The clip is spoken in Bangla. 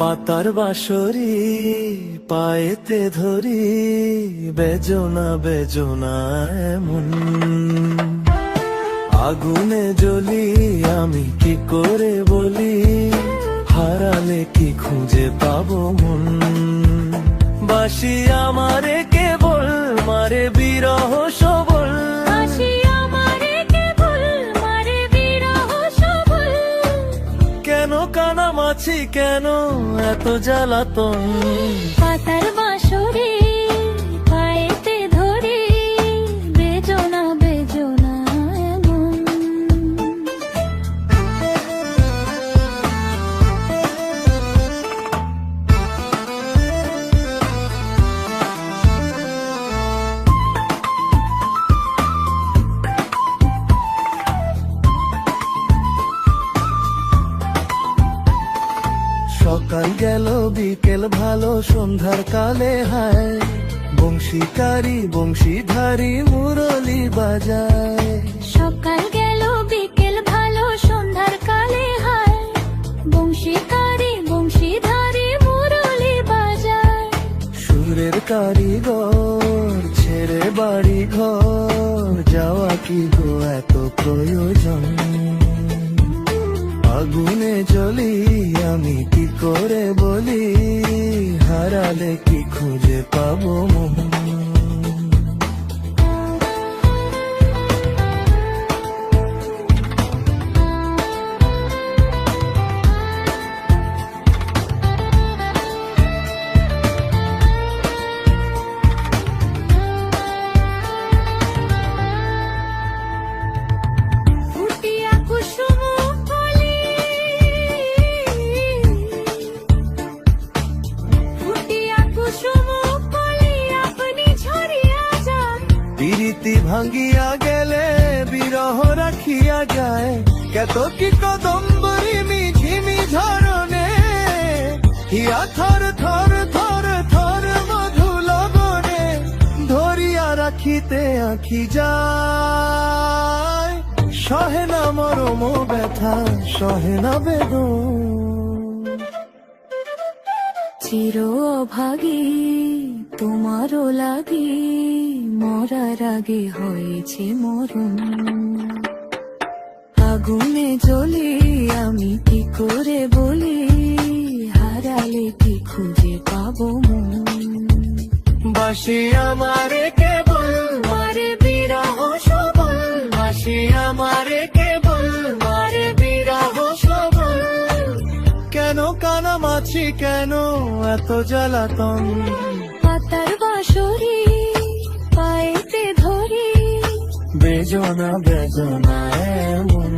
পাতার বাঁশরি পায়েতে ধরি, বেজনা বেজনা এমন। আগুনে জ্বলি আমি কি করে বলি, হারালে কি খুঁজে পাবো মন। বাসি আমারে কেবল মারে বিরহ সবল, কেন কানামাছি কেন এত জ্বালাতন। পাতার বাঁশরি পায়েতে ধরি, বেজনা বেজনা এমন। সকাল গেল বিকেল ভালো সন্ধ্যার কালে হায়, বংশীকারী বংশীধারী মুরলি বাজায়। সকাল গেল বিকেল ভালো সন্ধ্যার কালে হায়, বংশীকারী বংশীধারী মুরলি বাজায়। সুরের কারিগর ছেড়ে বাড়ি ঘর, যাওয়া কি গো এত প্রয়োজন। আগুনে জ্বলি আমি কি করে বলি, হারালে কি খুঁজে পাবো মন। ফুটিয়া কুসুম কলি, ফুটিয়া কুসুম কলি আপনি ঝরিয়া যান। প্রীতি ভাঙ্গিয়া গেলে বিরহ রাখিয়া যায়, কত কি কদম্বরি মিঝিমি ঝরনে, হিয়া থর থর থর থর মধু লগনে, ধরিয়া রাখিতে আঁখি যায়। সহে না মরম ব্যথা সহে না বেদন। চির অভাগী তোমারও লাগি, মরার আগে হয়েছে মরণ। আগুনে জ্বলি আমি কি করে বলি, হারালে কি খুঁজে পাবো মন। বাসি আমারে কেবল মারে বিরহ সবল, বাসি আমারে কেবল মারে বিরহ সবল, কেন কানামাছি কেন এত জ্বালাতন। পাতার বাঁশরি পায়েতে ধরি, বেজনা বেজনা এমন।